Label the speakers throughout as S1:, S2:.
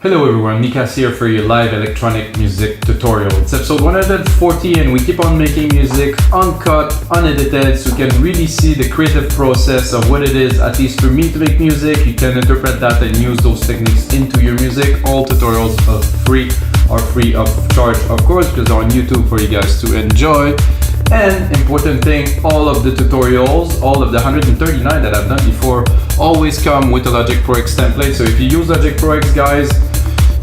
S1: Hello everyone, Mikas here for your live electronic music tutorial. It's episode 140 and we keep on making music uncut, unedited, so you can really see the creative process of what it is, at least for me, to make music. You can interpret that and use those techniques into your music. All tutorials are free of charge, of course, because they're on YouTube for you guys to enjoy. And important thing, all of the tutorials, all of the 139 that I've done before, always come with a Logic Pro X template. So if you use Logic Pro X, guys,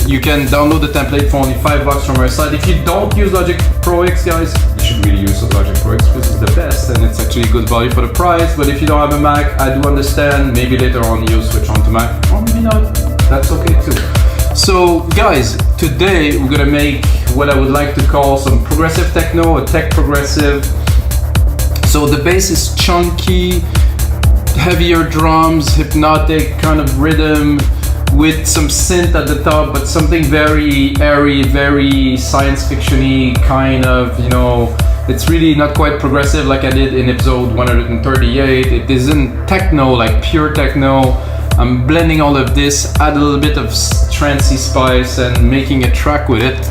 S1: you can download the template for only $5 from our site. If you don't use Logic Pro X, guys, you should really use Logic Pro X because it's the best and it's actually good value for the price. But if you don't have a Mac, I do understand. Maybe later on you'll switch on to Mac, or maybe not. That's okay too. So guys, today we're gonna make what I would like to call some progressive techno, a tech progressive. So the bass is chunky, heavier drums, hypnotic kind of rhythm with some synth at the top, but something very airy, very science fiction-y kind of, you know. It's really not quite progressive like I did in episode 138. It isn't techno, like pure techno. I'm blending all of this, add a little bit of trancey spice and making a track with it.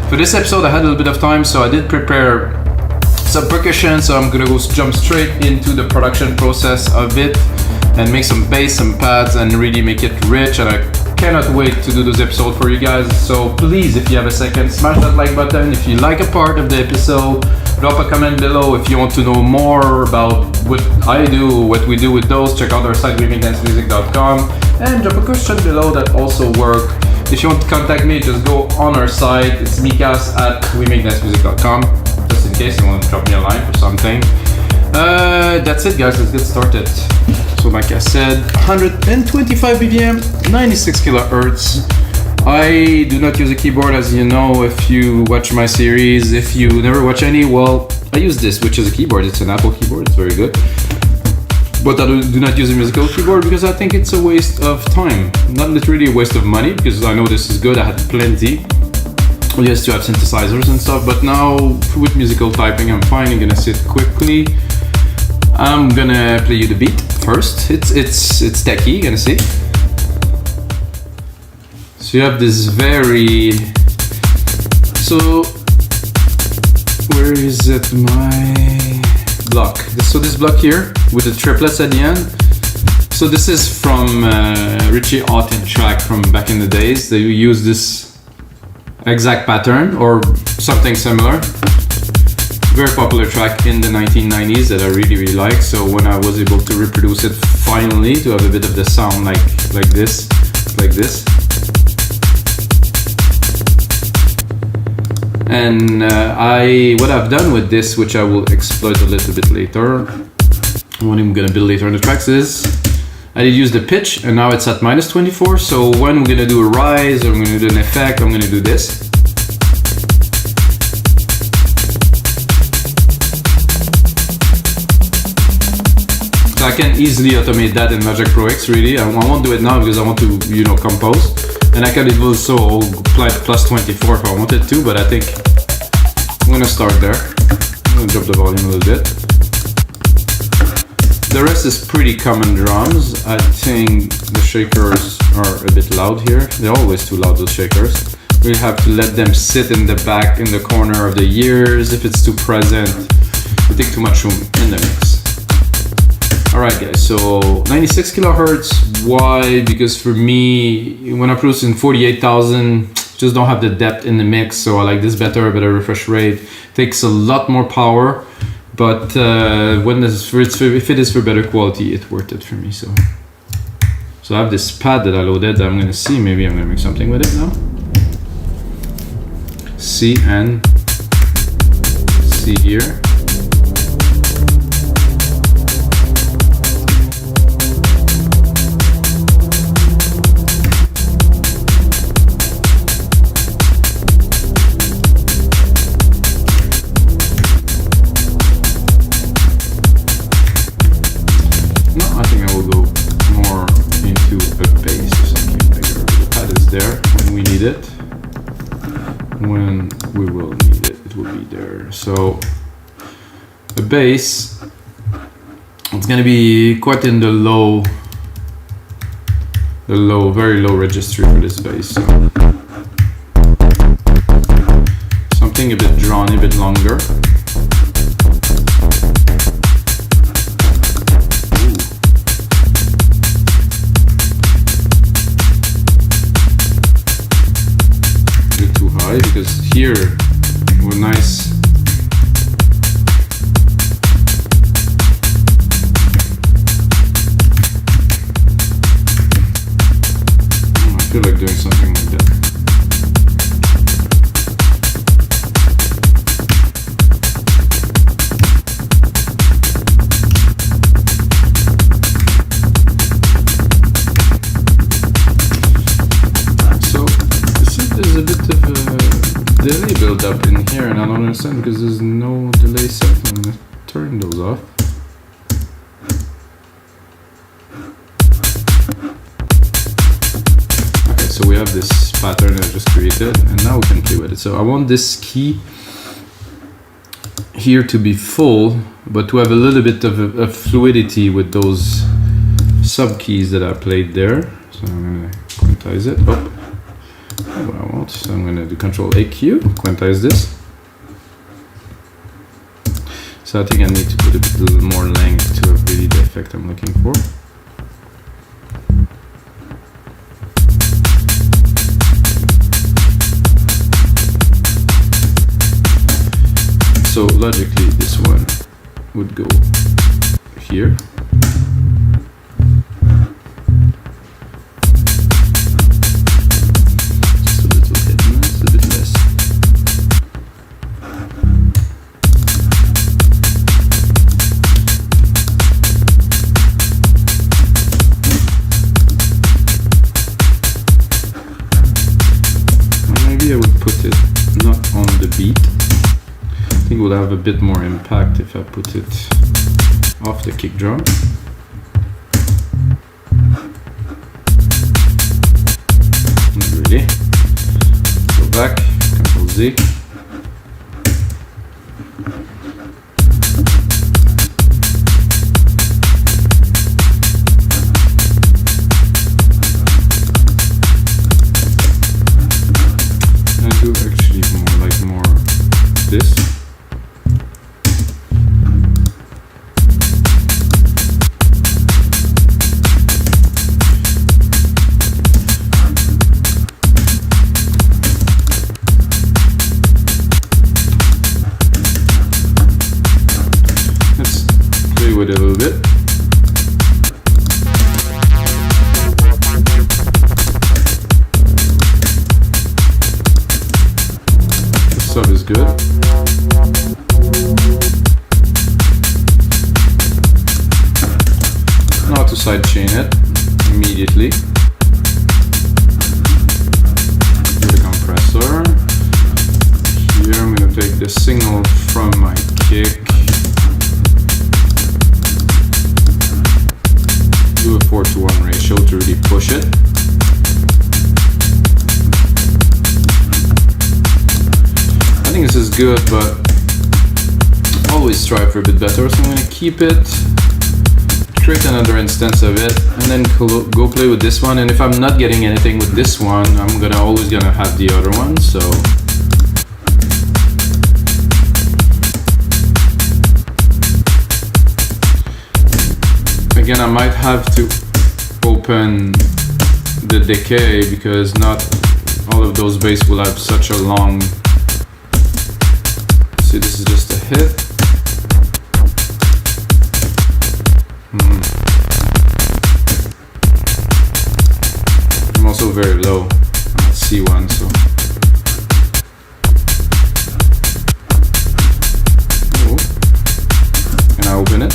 S1: For this episode I had a little bit of time, so I did prepare some percussion, so I'm gonna go jump straight into the production process of it and make some bass, some pads, and really make it rich. And I cannot wait to do this episode for you guys. So please, if you have a second, smash that like button. If you like a part of the episode, drop a comment below. If you want to know more about what I do, what we do with those, check out our site, wemakdancemusic.com, and drop a question below that also work. If you want to contact me, just go on our site. It's mikas@wemakdancemusic.com, just in case you want to drop me a line for something. That's it, guys. Let's get started. So like I said, 125 BPM, 96 kilohertz. I do not use a keyboard, as you know if you watch my series. If you never watch any, well, I use this, which is a keyboard. It's an Apple keyboard, it's very good. But I do not use a musical keyboard because I think it's a waste of time. Not literally a waste of money, because I know this is good. I had plenty. I used to have synthesizers and stuff, but now with musical typing, I'm fine. I'm gonna sit quickly. I'm gonna play you the beat first. It's techy, you're gonna see. So you have this very, so where is it, my block? So this block here with the triplets at the end. So this is from Richie Hawtin track from back in the days. They use this exact pattern or something similar. Very popular track in the 1990s that I really like. So when I was able to reproduce it finally, to have a bit of the sound like this. And what I've done with this, which I will exploit a little bit later, what I'm gonna build later in the tracks, is I did use the pitch, and now it's at -24. So when we're gonna do a rise or I'm gonna do an effect, I'm gonna do this. So I can easily automate that in Logic Pro X, really. I won't do it now because I want to, you know, compose. And I can also apply +24 if I wanted to, but I think I'm gonna start there. I'm gonna drop the volume a little bit. The rest is pretty common drums. I think the shakers are a bit loud here. They're always too loud, those shakers. We have to let them sit in the back, in the corner of the ears. If it's too present, we take too much room in the mix. Alright guys, so 96 kilohertz, why? Because for me, when I produce in 48,000, just don't have the depth in the mix, so I like this better, better refresh rate. Takes a lot more power, but if it is for better quality, it's worth it for me. So I have this pad that I loaded. I'm gonna see, maybe I'm gonna make something with it now. C and C here. When we will need it, it will be there. So the bass, it's gonna be quite in the low the low, very low registry for this bass. So something a bit drawn, a bit longer. Because here we're nice. I feel like doing something like that. So you see there's a bit of a delay build up in here, and I don't understand because there's no delay set. I'm gonna turn those off. Okay, so we have this pattern I just created, and now we can play with it. So I want this key here to be full, but to have a little bit of a fluidity with those sub keys that I played there. So I'm gonna quantize it. Oh. What I want, so I'm going to do Control AQ, quantize this. So I think I need to put a little more length to have really the effect I'm looking for. So logically this one would go here. I think it will have a bit more impact if I put it off the kick drum. Not really. Go back, Control Z. I do actually more this. With it a little bit. The sub is good. Now to sidechain it immediately. With the compressor. Here I'm going to take the signal from my kick. Do a 4:1 ratio to really push it. I think this is good, but always strive for a bit better. So I'm going to keep it, create another instance of it, and then go play with this one. And if I'm not getting anything with this one, I'm always gonna have the other one. So again, I might have to open the decay because not all of those bass will have such a long. See, this is just a hit. I'm also very low at C1, so. Oh. Can I open it?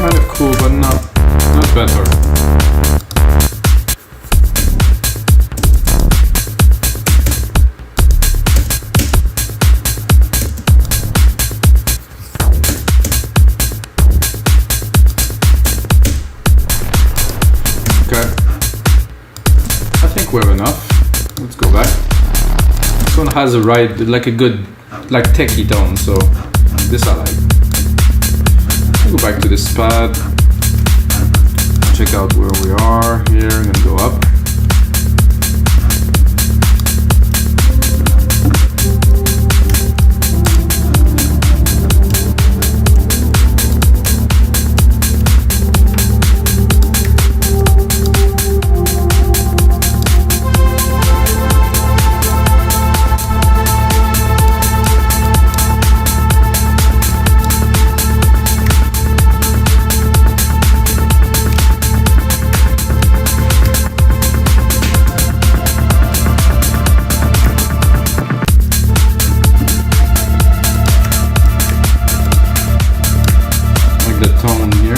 S1: kind of cool, but not better. Okay, I think we have enough. Let's go back. This one has a like a good, like techie tone, so this I like. I'll go back to this pad. Check out where we are here. I'm gonna go up. Tone here.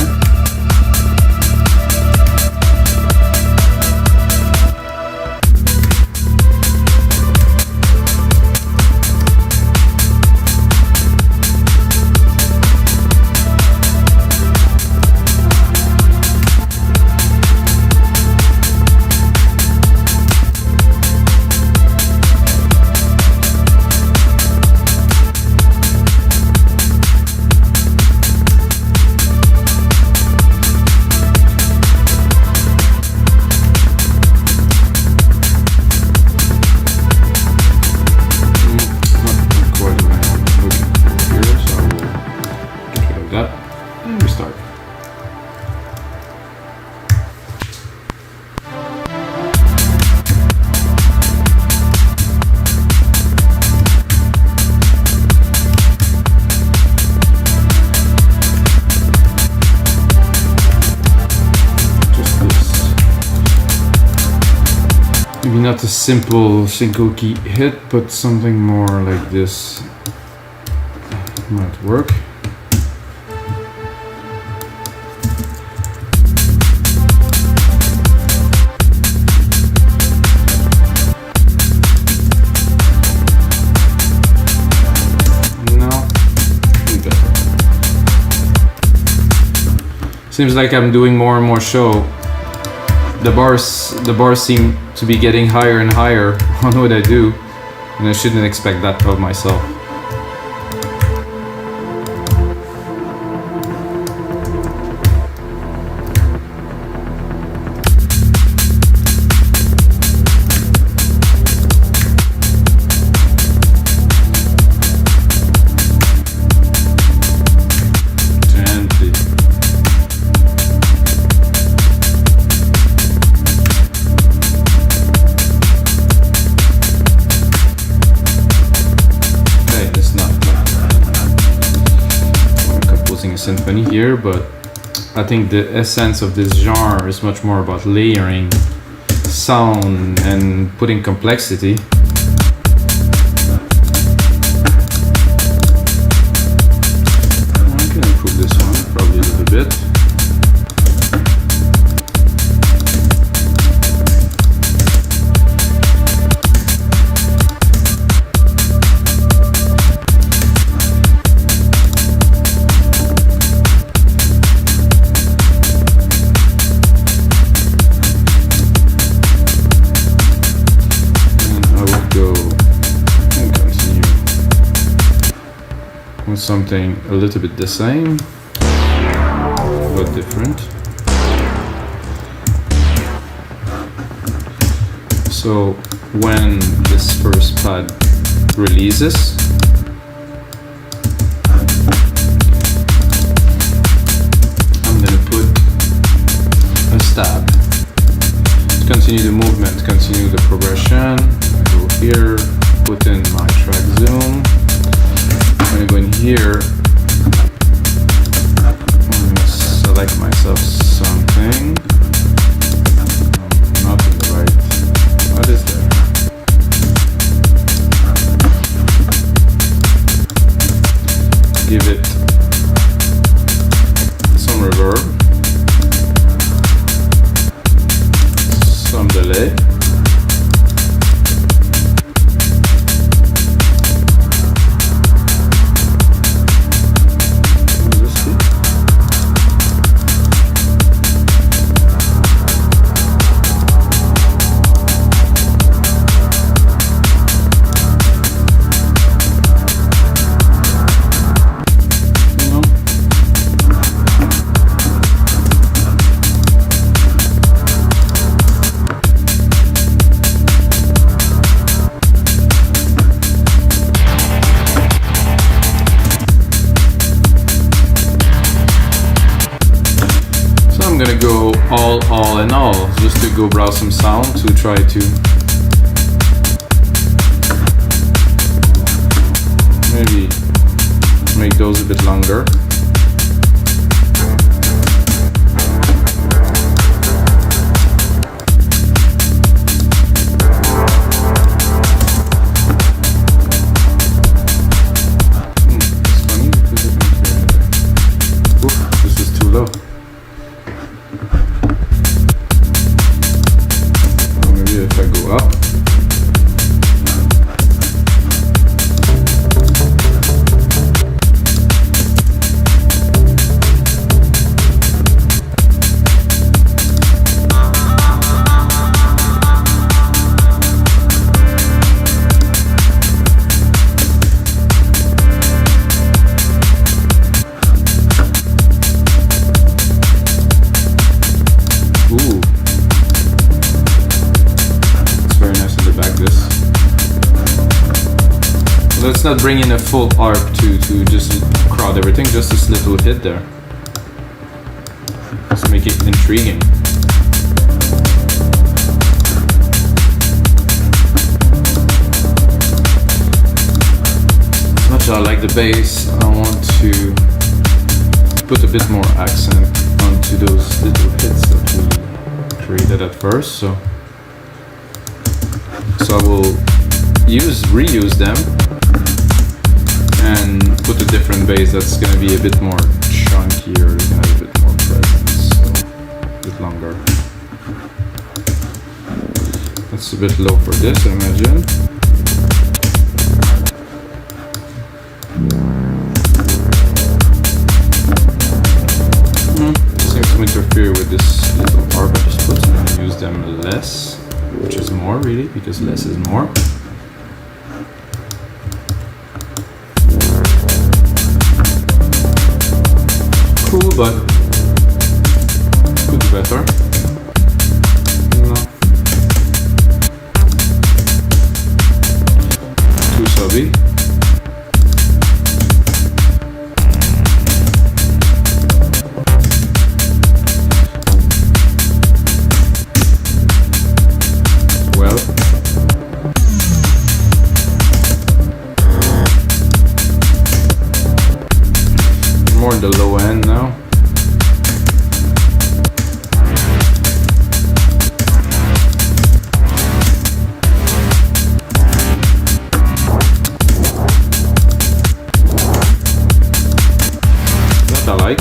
S1: Maybe not a simple single key hit, but something more like this might work. Seems like I'm doing more and more show. The bars seem to be getting higher and higher on what I do, and I shouldn't expect that of myself. Symphony here, but I think the essence of this genre is much more about layering sound and putting complexity. I can improve this one probably a little bit. Something a little bit the same but different. So when this first pad releases, I'm gonna put a stab to continue the movement, continue the progression. I go here, put in my track zoom. I'm going to go in here, I'm going to select myself something, not in the right, what is there? Give it some reverb, some delay. I'm gonna go all in all, just to go browse some sound to try to maybe make those a bit longer. It's funny because I can hear it. Oof, this is too low. If I go up, ooh. Let's not bring in a full arp to just crowd everything, just this little hit there. Let's make it intriguing. As much as I like the bass, I want to put a bit more accent onto those little hits that we created at first. So I will reuse them and put a different bass that's gonna be a bit more chunkier, gonna have a bit more presence, so a bit longer. That's a bit low for this, I imagine. Seems to interfere with this little arp I just put, so I'm gonna use them less, which is more really, because less is more. Cool, but could be better. No. Too subby. Well. More the low end now. That I like.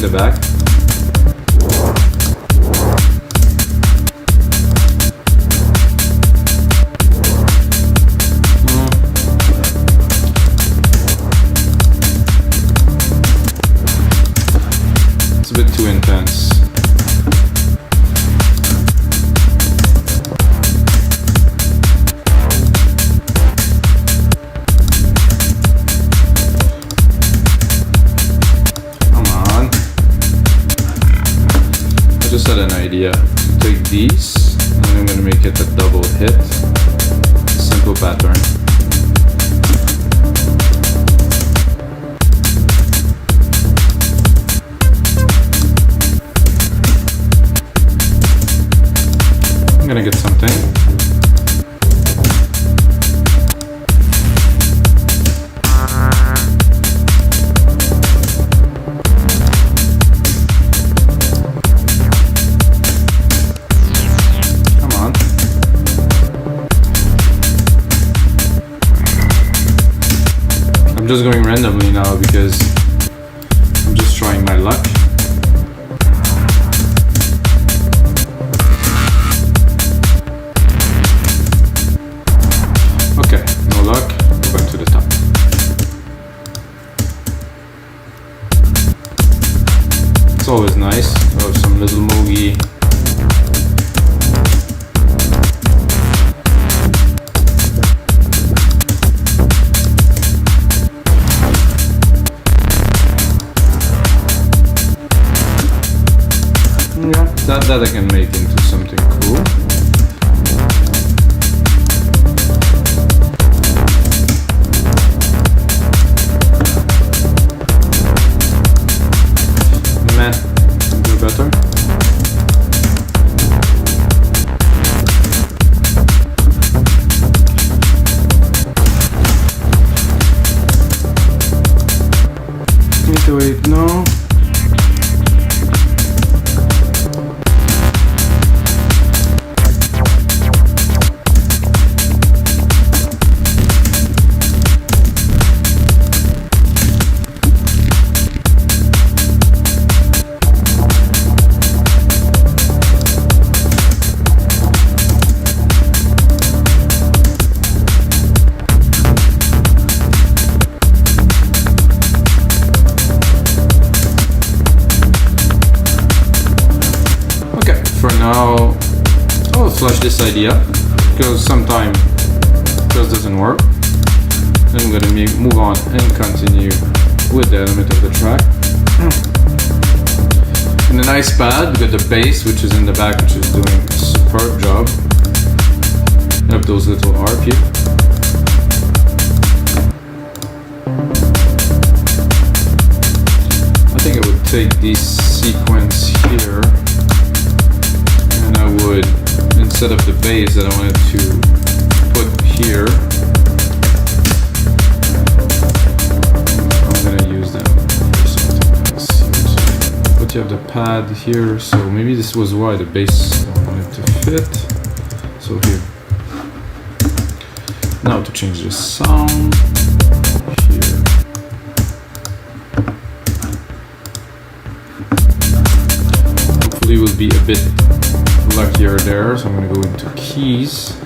S1: The back. It's a bit too intense. I just had an idea to take these and I'm going to make it a double hit, simple pattern. I'm going to get something. just going randomly now because I'm just trying my luck. Okay, no luck, go back to the top. It's always nice to have some little moogie. Yeah, that I can make into something cool. Man, do better. Need to wait, no. Now I'll flush this idea because sometimes it just doesn't work. Then I'm gonna move on and continue with the element of the track. And a nice pad, we got the bass which is in the back, which is doing a superb job. I have those little arp here. I think I would take this sequence here. And I would, instead of the bass that I wanted to put here, I'm gonna use them for something else. But you have the pad here, so maybe this was why the bass wanted to fit. So here. Now to change the sound, here. Hopefully we'll be a bit luckier there, so I'm going to go into keys.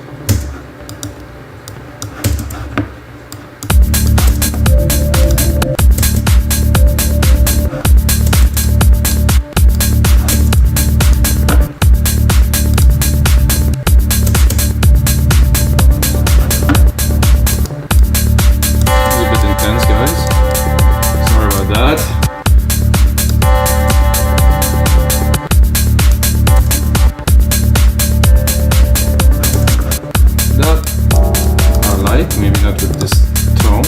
S1: It's a bit intense, guys. Sorry about that. Maybe not with this tone.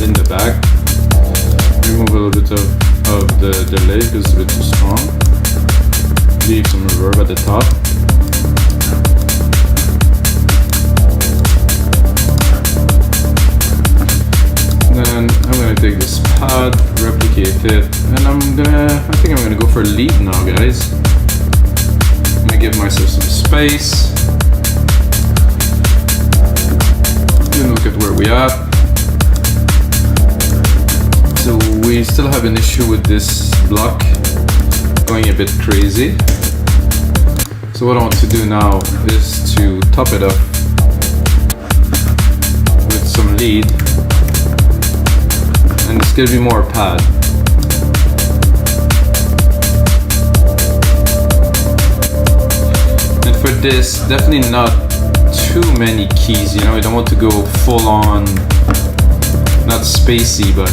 S1: In the back, remove a little bit of the delay because it's a bit too strong. Leave some reverb at the top. Then I'm gonna take this pad, replicate it, and I think I'm gonna go for a lead now, guys. I'm gonna give myself some space. Then look at where we are. So we still have an issue with this block going a bit crazy. So what I want to do now is to top it up with some lead, and it's gonna be more pad. And for this, definitely not too many keys, you know, I don't want to go full on, not spacey, but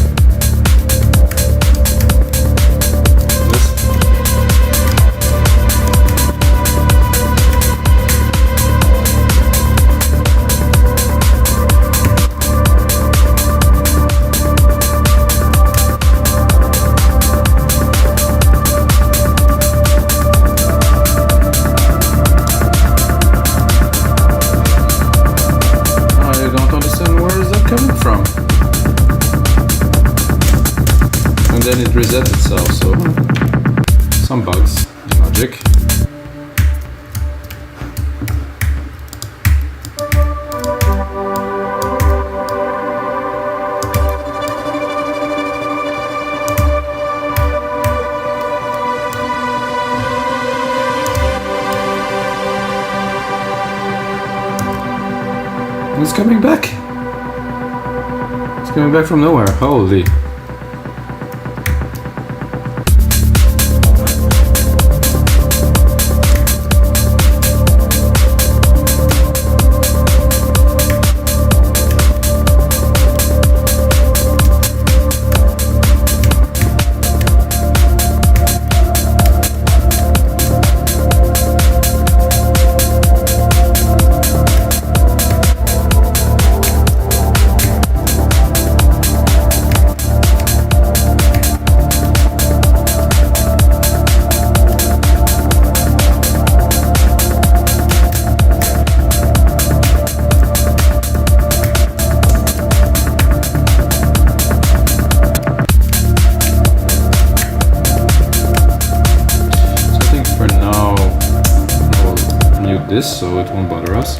S1: it resets itself, so some bugs in Logic. It's coming back. It's coming back from nowhere. Holy. This so it won't bother us.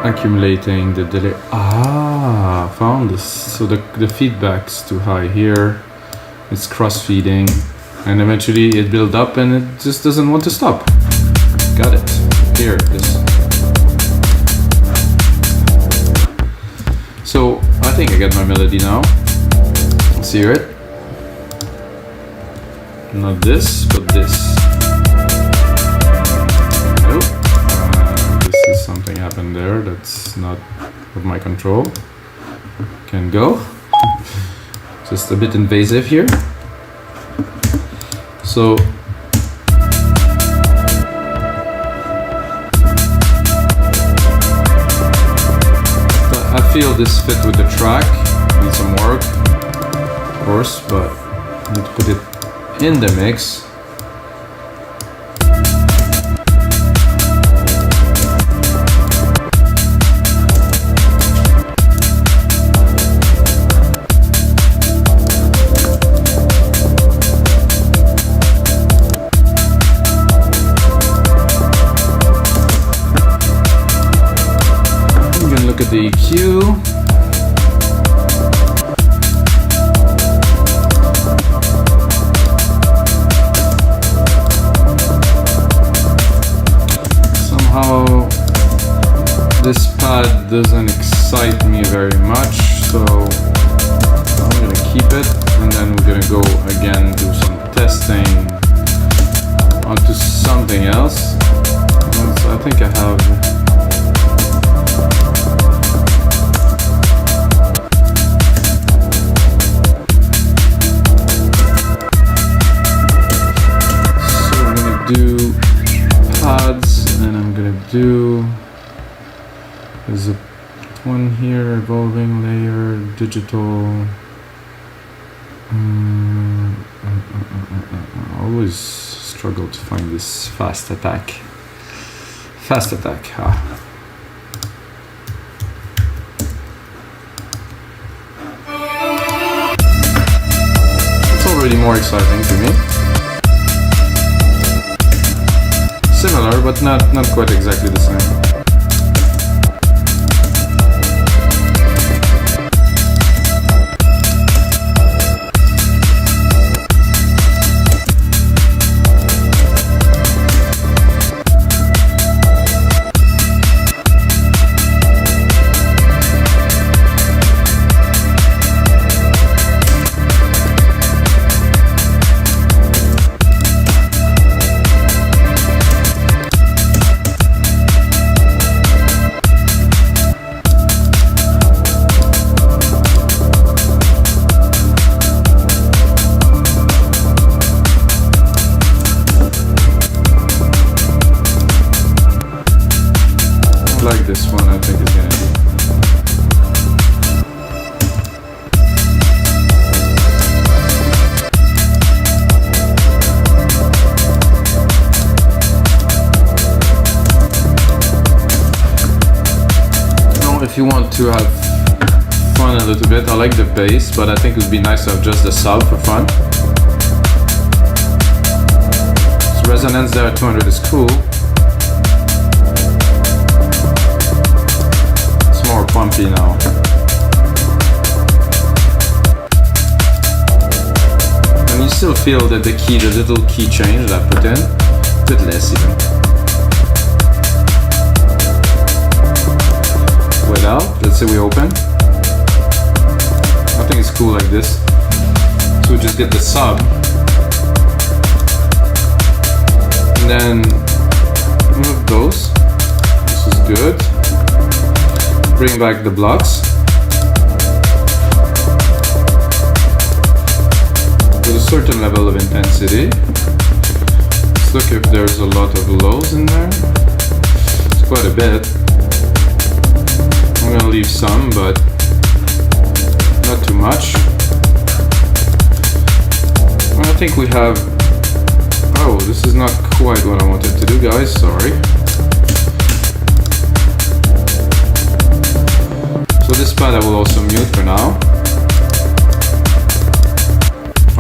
S1: Accumulating the delay. Found this. So the feedback's too high here. It's cross-feeding, and eventually it builds up, and it just doesn't want to stop. Got it. Here, this. So I think I got my melody now. Let's hear it. Not this, but this. Something happened there that's not of my control. Can go. Just a bit invasive here. So I feel this fit with the track. Need some work, of course, but I need to put it in the mix. Look at the EQ. Somehow this pad doesn't excite me very much, so I'm gonna keep it, and then we're gonna go again, do some testing onto something else. So I think I have do pads, and I'm gonna do, there's a one here, evolving layer, digital. I always struggle to find this fast attack. Fast attack. It's already more exciting to me. Similar, but not quite exactly the same. you want to have fun a little bit, I like the bass, but I think it would be nice to have just the sub for fun. So resonance there at 200 is cool. It's more pumpy now. And you still feel that the key, the little key change that I put in, a bit less even. Without, let's say we open. I think it's cool like this. So we just get the sub. And then move those. This is good. Bring back the blocks. With a certain level of intensity. Let's look if there's a lot of lows in there. It's quite a bit. I'm gonna leave some, but not too much. I think we have... Oh, this is not quite what I wanted to do, guys, sorry. So this pad I will also mute for now.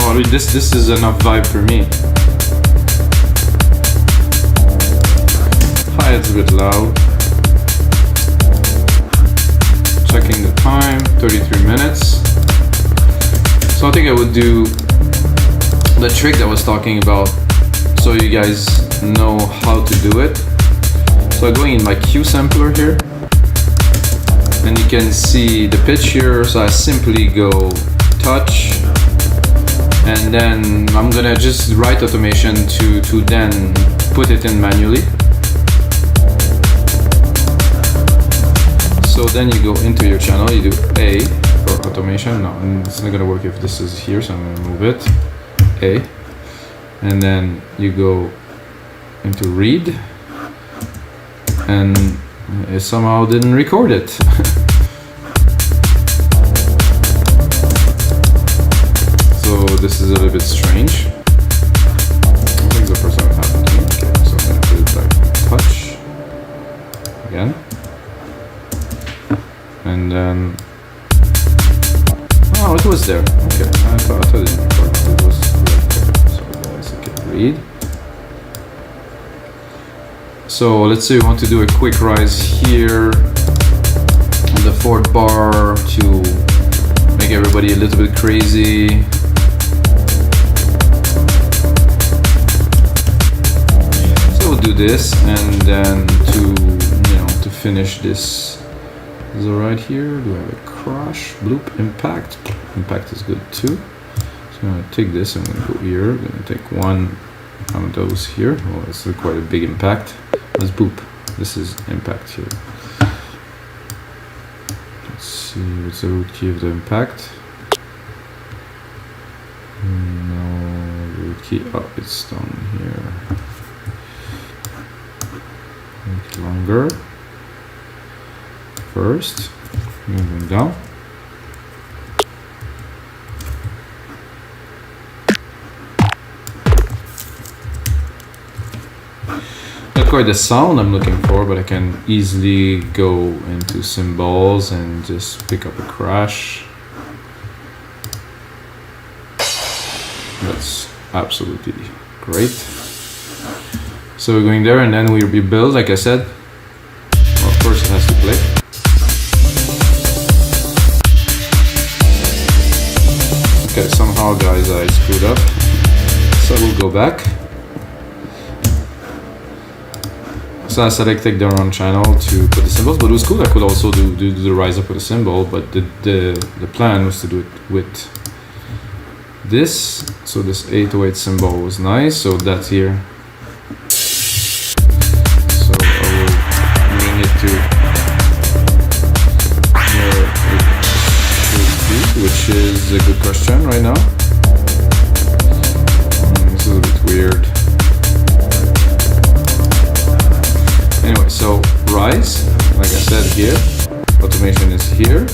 S1: Oh, this is enough vibe for me. Hi-hat's a bit loud. Checking the time, 33 minutes. So I think I would do the trick that I was talking about so you guys know how to do it. So I'm going in my Q sampler here and you can see the pitch here. So I simply go touch and then I'm gonna just write automation to then put it in manually. So then you go into your channel, you do A for automation. No, it's not gonna work if this is here, so I'm gonna move it. A. And then you go into read. And it somehow didn't record it. So this is a little bit strange. I think the first time it happened to me. Okay, so I'm gonna put it back on touch. Again. And then, oh, it was there. Okay, I thought it didn't record. It was right there. So guys, I can read. So let's say we want to do a quick rise here on the fourth bar to make everybody a little bit crazy. So we'll do this, and then to finish this. Is it right here? Do I have a crash? Bloop, impact. Impact is good too. So I'm gonna take this, I'm gonna go here. I'm gonna take one of those here. Oh, it's quite a big impact. Let's boop. This is impact here. Let's see, what's the root key of the impact? No, root key, oh, it's down here. Make it longer. First, moving down. Not quite the sound I'm looking for, but I can easily go into cymbals and just pick up a crash. That's absolutely great. So we're going there, and then we rebuild, like I said. Well, first it has to play. Okay, somehow guys I screwed up, so we'll go back. So I selected the wrong channel to put the cymbals, but it was cool. I could also do the rise up with a cymbal, but the plan was to do it with this. So this 808 cymbal was nice, so that's here. So I will bring it to which is a good question right now. This is a bit weird. Anyway, so rise, like I said here, automation is here.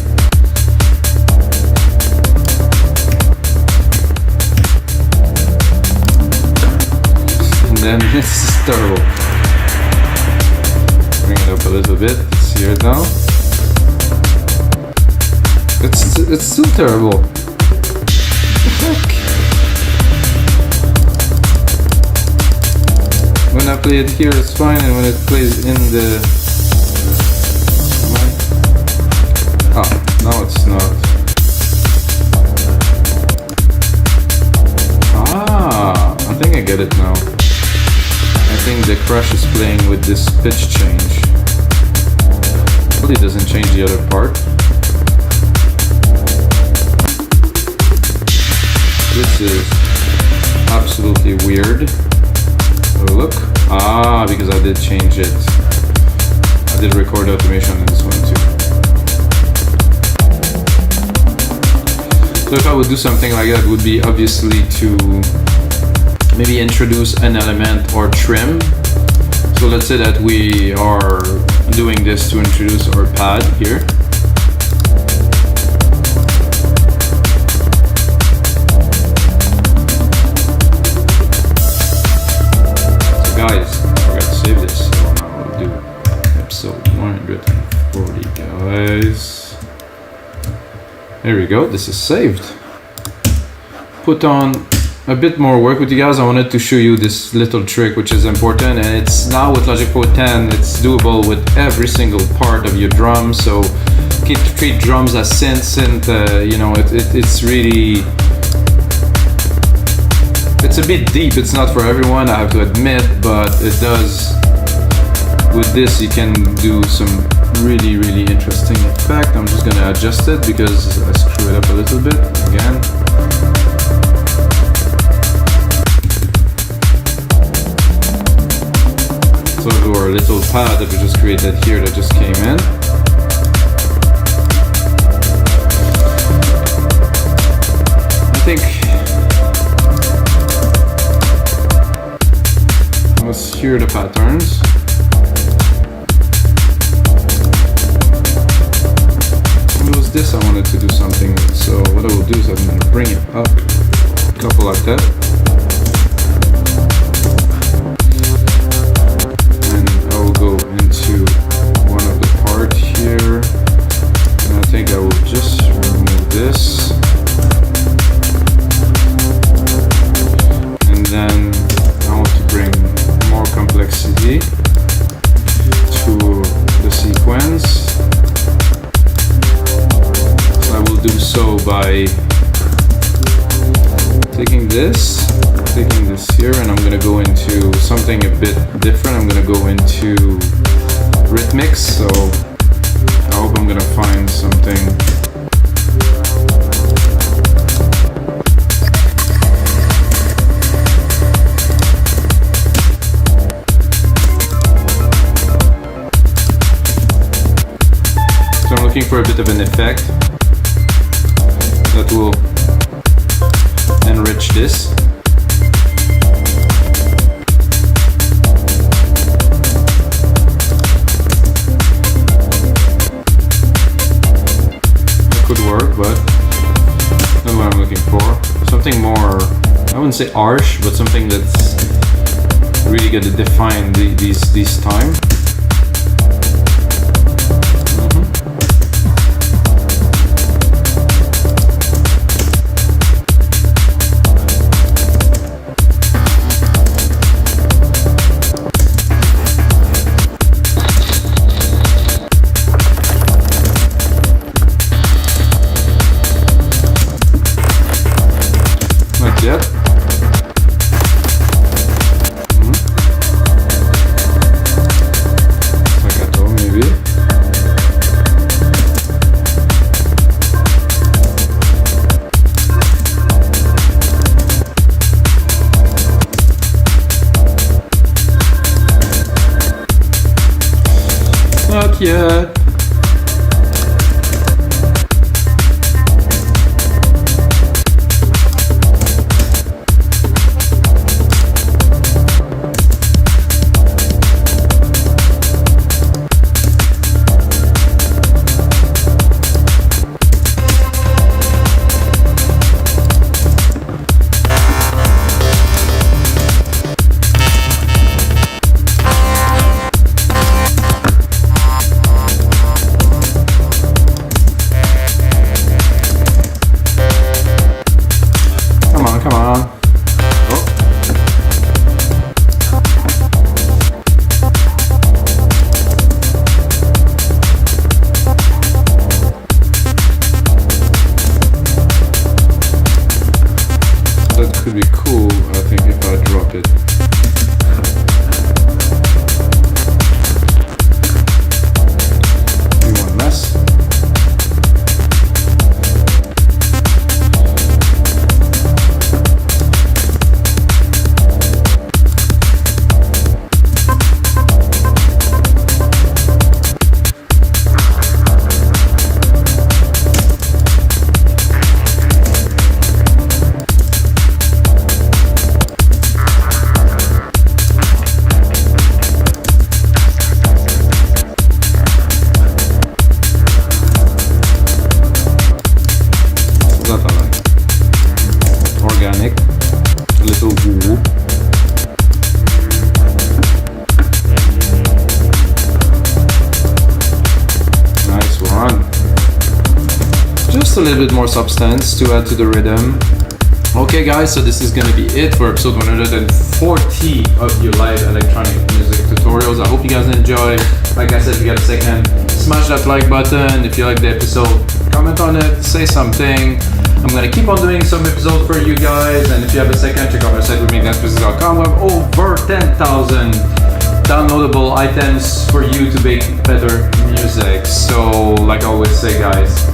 S1: And then this is terrible. Bring it up a little bit, let's hear it now. It's still terrible. Heck. When I play it here, it's fine, and when it plays in the... Ah, now it's not. Ah, I think I get it now. I think the crash is playing with this pitch change. Hopefully it doesn't change the other part. This is absolutely weird. Oh, look. Ah, because I did change it. I did record automation on this one too. So if I would do something like that, it would be obviously to maybe introduce an element or trim. So let's say that we are doing this to introduce our pad here. So guys, I forgot to save this, so now we'll do episode 140, guys. There we go, this is saved. Put on a bit more work with you guys. I wanted to show you this little trick, which is important, and it's now with Logic Pro 10, it's doable with every single part of your drum. So you can treat drums as synth, you know, it's really, it's a bit deep. It's not for everyone, I have to admit, but it does, with this you can do some really interesting effect. I'm just gonna adjust it because I screw it up a little bit again. So do our little pad that we just created here that just came in. I think let's hear the patterns. It was this I wanted to do something with, so what I will do is I'm going to bring it up a couple like that. And I will go into one of the part here, and I think I will just remove this. And then I want to bring more complexity to the sequence. I will do so by taking this here, and I'm gonna go into something a bit different. I'm gonna go into rhythmics, so I hope I'm gonna find something. So I'm looking for a bit of an effect that will enrich this. It could work, but not what I'm looking for. Something more, I wouldn't say harsh, but something that's really going to define these time. Yep. Staccato maybe. Not yet. could be cool, I think, if I drop it. We want mess. That I like. Organic, a little woo. Nice one. Just a little bit more substance to add to the rhythm. Okay guys, so this is gonna be it for episode 140 of your live electronic music tutorials. I hope you guys enjoy. Like I said, if you got a second, smash that like button. If you like the episode, comment on it, say something. I'm gonna keep on doing some episodes for you guys, and if you have a second, check out my site remixdance.com. We have over 10,000 downloadable items for you to make better music. So like I always say guys,